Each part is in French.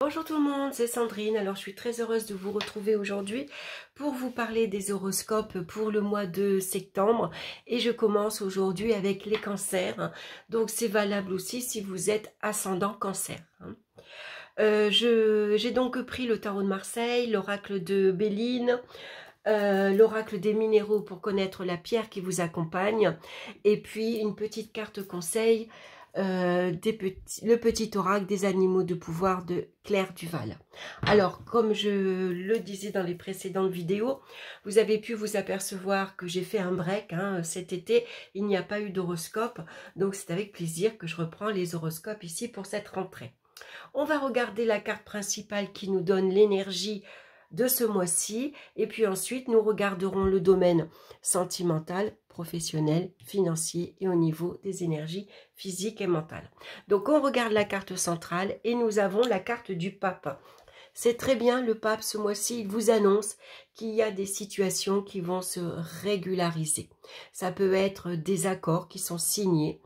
Bonjour tout le monde, c'est Sandrine. Alors je suis très heureuse de vous retrouver aujourd'hui pour vous parler des horoscopes pour le mois de septembre. Et je commence aujourd'hui avec les cancers. Donc c'est valable aussi si vous êtes ascendant cancer. J'ai donc pris le tarot de Marseille, l'oracle de Béline, l'oracle des minéraux pour connaître la pierre qui vous accompagne, et puis une petite carte conseil, le petit oracle des animaux de pouvoir de Claire Duval. Alors, comme je le disais dans les précédentes vidéos, vous avez pu vous apercevoir que j'ai fait un break cet été. Il n'y a pas eu d'horoscope, donc c'est avec plaisir que je reprends les horoscopes ici pour cette rentrée. On va regarder la carte principale qui nous donne l'énergie de ce mois-ci, et puis ensuite nous regarderons le domaine sentimental, professionnel, financier et au niveau des énergies physiques et mentales. Donc on regarde la carte centrale et nous avons la carte du pape. C'est très bien, le pape ce mois-ci, il vous annonce qu'il y a des situations qui vont se régulariser. Ça peut être des accords qui sont signés,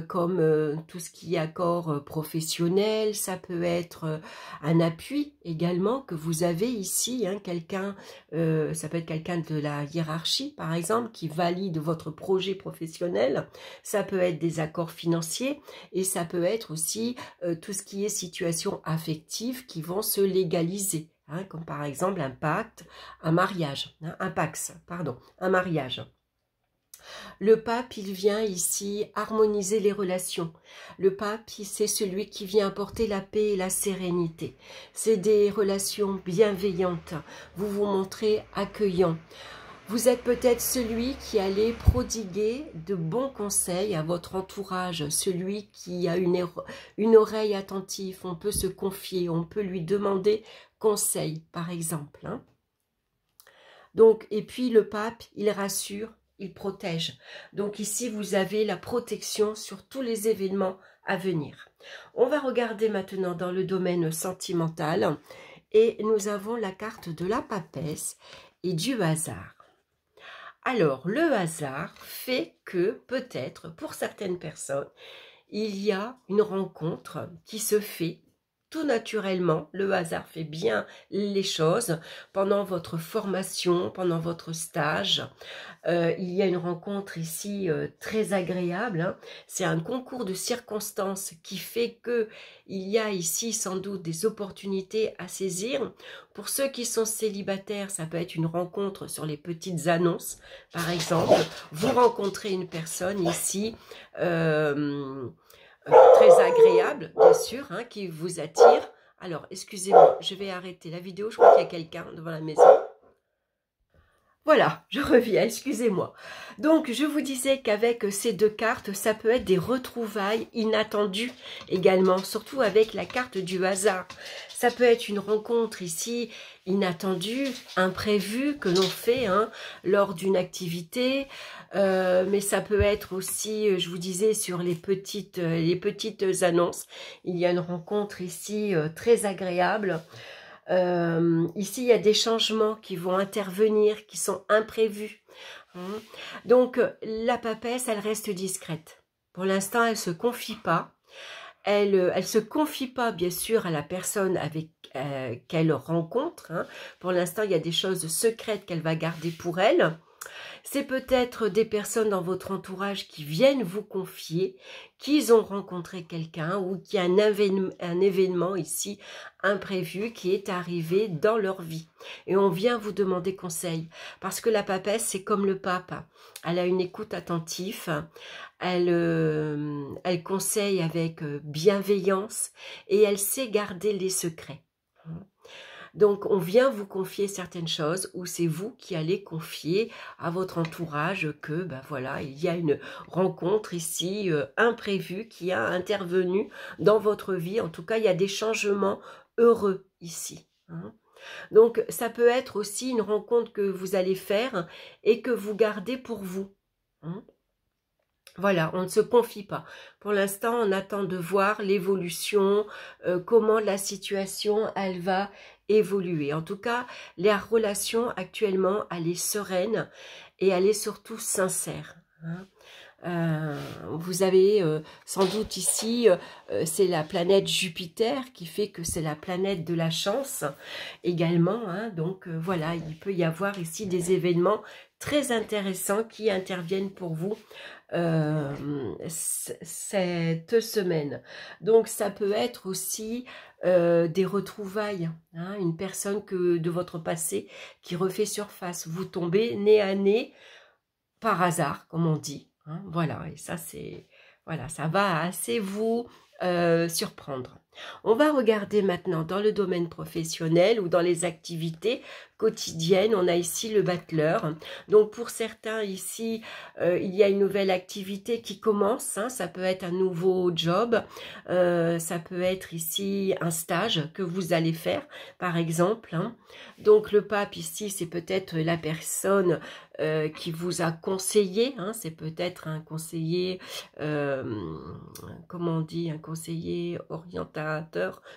comme tout ce qui est accord professionnel, ça peut être un appui également que vous avez ici, quelqu'un, ça peut être quelqu'un de la hiérarchie par exemple qui valide votre projet professionnel, ça peut être des accords financiers et ça peut être aussi tout ce qui est situation affective qui vont se légaliser, comme par exemple un pacte, un mariage, un pax, pardon, un mariage. Le pape, il vient ici harmoniser les relations. Le pape, c'est celui qui vient apporter la paix et la sérénité. C'est des relations bienveillantes. Vous vous montrez accueillant. Vous êtes peut-être celui qui allait prodiguer de bons conseils à votre entourage, celui qui a une oreille attentive. On peut se confier, on peut lui demander conseil, par exemple. Donc, et puis le pape, il rassure, il protège. Donc ici, vous avez la protection sur tous les événements à venir. On va regarder maintenant dans le domaine sentimental et nous avons la carte de la papesse et du hasard. Alors, le hasard fait que peut-être pour certaines personnes, il y a une rencontre qui se fait tout naturellement. Le hasard fait bien les choses. Pendant votre formation, pendant votre stage, il y a une rencontre ici très agréable. C'est un concours de circonstances qui fait que il y a ici sans doute des opportunités à saisir. Pour ceux qui sont célibataires, ça peut être une rencontre sur les petites annonces. Par exemple, vous rencontrez une personne ici très agréable, bien sûr, qui vous attire. Alors, excusez-moi, je vais arrêter la vidéo. Je crois qu'il y a quelqu'un devant la maison. Voilà, je reviens, excusez-moi. Donc, je vous disais qu'avec ces deux cartes, ça peut être des retrouvailles inattendues également, surtout avec la carte du hasard. Ça peut être une rencontre ici inattendue, imprévue, que l'on fait lors d'une activité, mais ça peut être aussi, je vous disais, sur les petites annonces. Il y a une rencontre ici très agréable. Ici, il y a des changements qui vont intervenir, qui sont imprévus. Donc, la papesse, elle reste discrète. Pour l'instant, elle ne se confie pas. Elle se confie pas, bien sûr, à la personne avec qu'elle rencontre. Pour l'instant, il y a des choses secrètes qu'elle va garder pour elle. C'est peut-être des personnes dans votre entourage qui viennent vous confier qu'ils ont rencontré quelqu'un ou qu'il y a un événement ici imprévu qui est arrivé dans leur vie. Et on vient vous demander conseil. Parce que la papesse, c'est comme le pape. Elle a une écoute attentive. Elle conseille avec bienveillance et elle sait garder les secrets. Donc, on vient vous confier certaines choses ou c'est vous qui allez confier à votre entourage que, voilà, il y a une rencontre ici imprévue qui a intervenu dans votre vie. En tout cas, il y a des changements heureux ici. Donc, ça peut être aussi une rencontre que vous allez faire et que vous gardez pour vous. Voilà, on ne se confie pas. Pour l'instant, on attend de voir l'évolution, comment la situation, elle va évoluer. En tout cas, la relation actuellement, elle est sereine et elle est surtout sincère. Vous avez sans doute ici, c'est la planète Jupiter qui fait que c'est la planète de la chance également. Hein, donc voilà, il peut y avoir ici des événements très intéressants qui interviennent pour vous cette semaine. Donc ça peut être aussi des retrouvailles, hein, une personne de votre passé qui refait surface. Vous tombez nez à nez par hasard, comme on dit. Hein, voilà, et ça c'est voilà, ça va assez vous surprendre. On va regarder maintenant dans le domaine professionnel ou dans les activités quotidiennes. On a ici le battleur. Donc pour certains ici, il y a une nouvelle activité qui commence. Hein, ça peut être un nouveau job. Ça peut être ici un stage que vous allez faire, par exemple. Hein. Donc le pape ici, c'est peut-être la personne qui vous a conseillé. Hein, c'est peut-être un conseiller, comment on dit, un conseiller orientateur,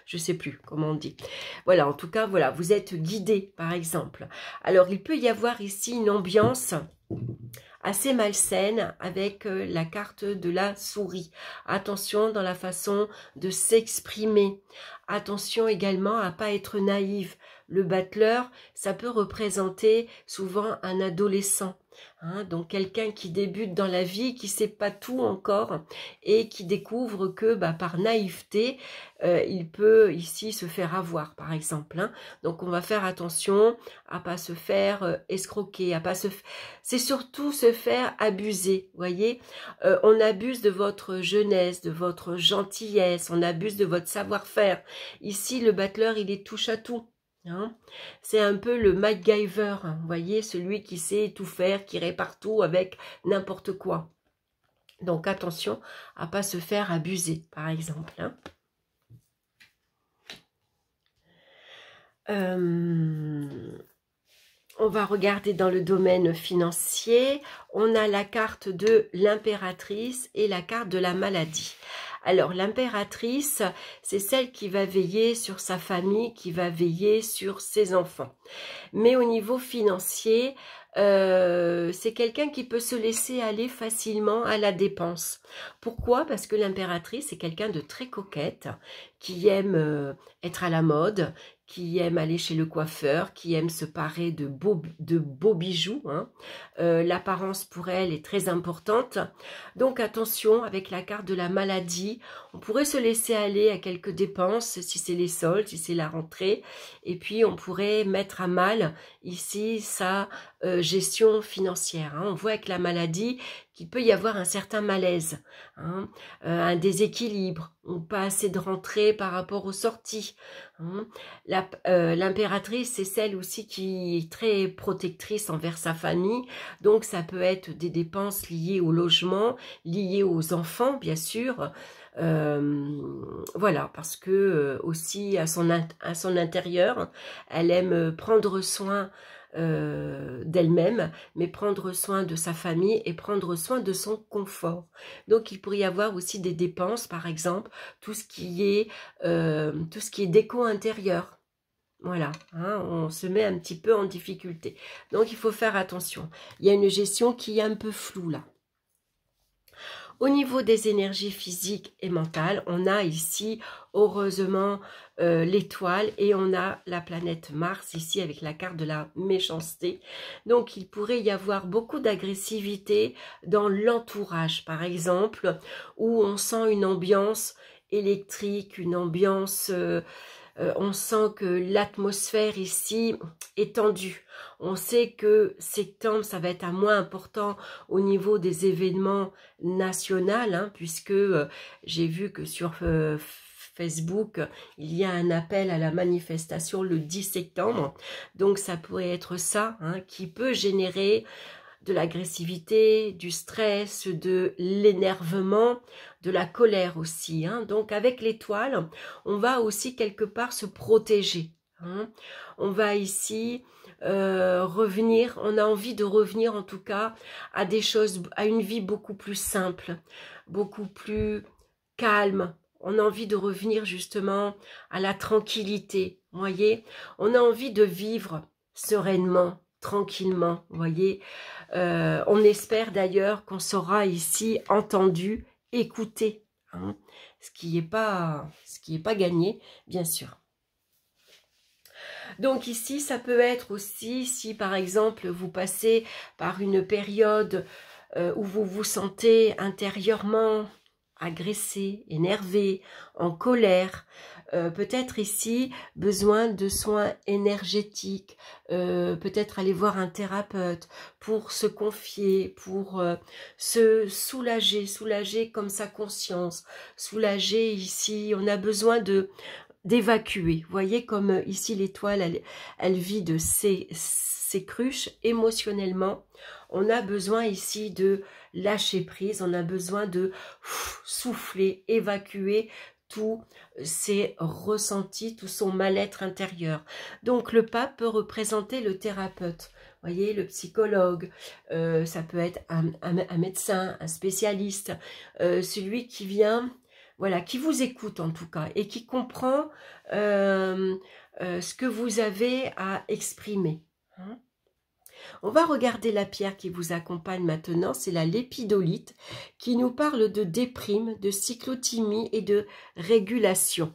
je sais plus comment on dit. Voilà, en tout cas, voilà, vous êtes guidé, par exemple. Alors, il peut y avoir ici une ambiance assez malsaine avec la carte de la souris. Attention dans la façon de s'exprimer. Attention également à ne pas être naïve. Le battleur, ça peut représenter souvent un adolescent. Hein, donc quelqu'un qui débute dans la vie, qui ne sait pas tout encore et qui découvre que par naïveté, il peut ici se faire avoir, par exemple. Hein. Donc on va faire attention à ne pas se faire escroquer, à pas se... C'est surtout se faire abuser, voyez. On abuse de votre jeunesse, de votre gentillesse, on abuse de votre savoir-faire. Ici, le battleur, il est touche à tout. Hein, c'est un peu le MacGyver, hein, vous voyez, celui qui sait tout faire, qui répare tout avec n'importe quoi. Donc attention à ne pas se faire abuser, par exemple. Hein. On va regarder dans le domaine financier. On a la carte de l'impératrice et la carte de la maladie. Alors, l'impératrice, c'est celle qui va veiller sur sa famille, qui va veiller sur ses enfants. Mais au niveau financier, c'est quelqu'un qui peut se laisser aller facilement à la dépense. Pourquoi? Parce que l'impératrice est quelqu'un de très coquette, qui aime être à la mode, qui aime aller chez le coiffeur, qui aime se parer de beaux bijoux. Hein. L'apparence pour elle est très importante. Donc attention, avec la carte de la maladie, on pourrait se laisser aller à quelques dépenses, si c'est les soldes, si c'est la rentrée. Et puis on pourrait mettre à mal ici sa gestion financière. Hein. On voit avec la maladie qu'il peut y avoir un certain malaise, hein, un déséquilibre, ou pas assez de rentrée par rapport aux sorties. Hein. L'impératrice, c'est celle aussi qui est très protectrice envers sa famille, donc ça peut être des dépenses liées au logement, liées aux enfants, bien sûr. Voilà, parce que aussi à son intérieur, elle aime prendre soin d'elle-même, mais prendre soin de sa famille et prendre soin de son confort. Donc il pourrait y avoir aussi des dépenses, par exemple, tout ce qui est déco intérieure. Voilà, hein, on se met un petit peu en difficulté. Donc il faut faire attention. Il y a une gestion qui est un peu floue là. Au niveau des énergies physiques et mentales, on a ici, heureusement, l'étoile et on a la planète Mars ici avec la carte de la méchanceté. Donc, il pourrait y avoir beaucoup d'agressivité dans l'entourage, par exemple, où on sent une ambiance électrique, une ambiance... on sent que l'atmosphère ici est tendue. On sait que septembre, ça va être un moins important au niveau des événements nationaux, hein, puisque j'ai vu que sur Facebook, il y a un appel à la manifestation le 10 septembre. Donc, ça pourrait être ça, hein, qui peut générer de l'agressivité, du stress, de l'énervement, de la colère aussi. Hein. Donc avec l'étoile, on va aussi quelque part se protéger. Hein. On va ici revenir, on a envie de revenir en tout cas à des choses, à une vie beaucoup plus simple, beaucoup plus calme. On a envie de revenir justement à la tranquillité, vous voyez. On a envie de vivre sereinement, tranquillement, vous voyez. On espère d'ailleurs qu'on sera ici entendu, écouté, hein, ce qui n'est pas gagné, bien sûr. Donc ici, ça peut être aussi, si par exemple vous passez par une période où vous vous sentez intérieurement agressé, énervé, en colère, peut-être ici besoin de soins énergétiques, peut-être aller voir un thérapeute pour se confier, pour se soulager comme sa conscience, soulager ici, on a besoin d'évacuer. Vous voyez comme ici l'étoile, elle vide ses cruches émotionnellement. On a besoin ici de lâcher prise, on a besoin de souffler, évacuer tous ses ressentis, tout son mal-être intérieur. Donc le pape peut représenter le thérapeute, vous voyez, le psychologue, ça peut être un médecin, un spécialiste, celui qui vient, voilà, qui vous écoute en tout cas, et qui comprend ce que vous avez à exprimer. Hein. On va regarder la pierre qui vous accompagne maintenant, c'est la lépidolite, qui nous parle de déprime, de cyclothymie et de régulation.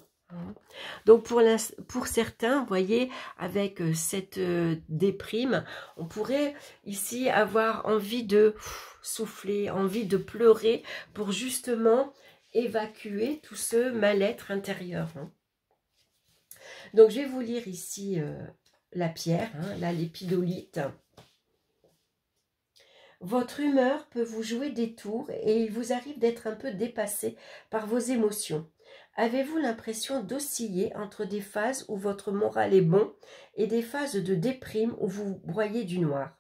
Donc pour certains, vous voyez, avec cette déprime, on pourrait ici avoir envie de souffler, envie de pleurer pour justement évacuer tout ce mal-être intérieur. Donc je vais vous lire ici la pierre, la lépidolite. Votre humeur peut vous jouer des tours et il vous arrive d'être un peu dépassé par vos émotions. Avez-vous l'impression d'osciller entre des phases où votre moral est bon et des phases de déprime où vous broyez du noir?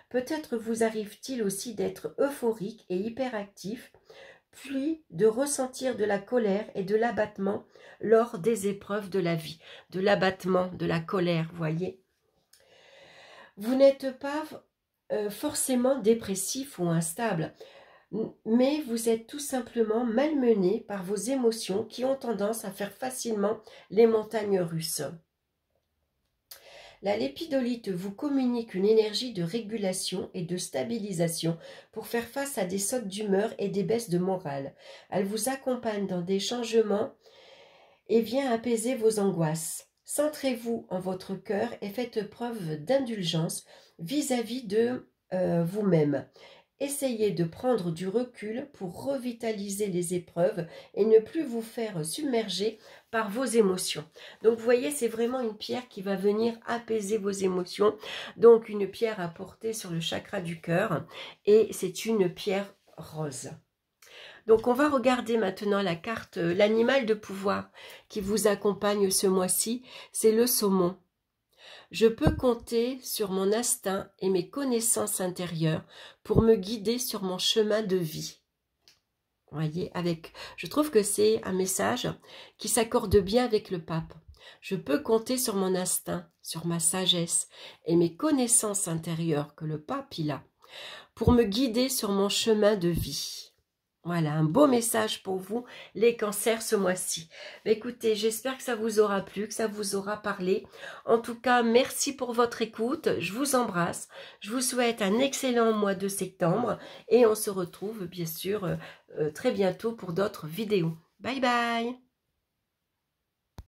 Peut-être vous arrive-t-il aussi d'être euphorique et hyperactif, puis de ressentir de la colère et de l'abattement lors des épreuves de la vie. De l'abattement, de la colère, voyez. Vous n'êtes pas forcément dépressif ou instable, mais vous êtes tout simplement malmené par vos émotions qui ont tendance à faire facilement les montagnes russes. La lépidolite vous communique une énergie de régulation et de stabilisation pour faire face à des sautes d'humeur et des baisses de morale. Elle vous accompagne dans des changements et vient apaiser vos angoisses. Centrez-vous en votre cœur et faites preuve d'indulgence vis-à-vis de vous-même. Essayez de prendre du recul pour revitaliser les épreuves et ne plus vous faire submerger par vos émotions. Donc vous voyez, c'est vraiment une pierre qui va venir apaiser vos émotions. Donc une pierre à porter sur le chakra du cœur et c'est une pierre rose. Donc on va regarder maintenant la carte, l'animal de pouvoir qui vous accompagne ce mois-ci, c'est le saumon. Je peux compter sur mon instinct et mes connaissances intérieures pour me guider sur mon chemin de vie. Vous voyez, je trouve que c'est un message qui s'accorde bien avec le pape. Je peux compter sur mon instinct, sur ma sagesse et mes connaissances intérieures que le pape il a pour me guider sur mon chemin de vie. Voilà, un beau message pour vous, les cancers, ce mois-ci. Écoutez, j'espère que ça vous aura plu, que ça vous aura parlé. En tout cas, merci pour votre écoute. Je vous embrasse. Je vous souhaite un excellent mois de septembre. Et on se retrouve, bien sûr, très bientôt pour d'autres vidéos. Bye bye!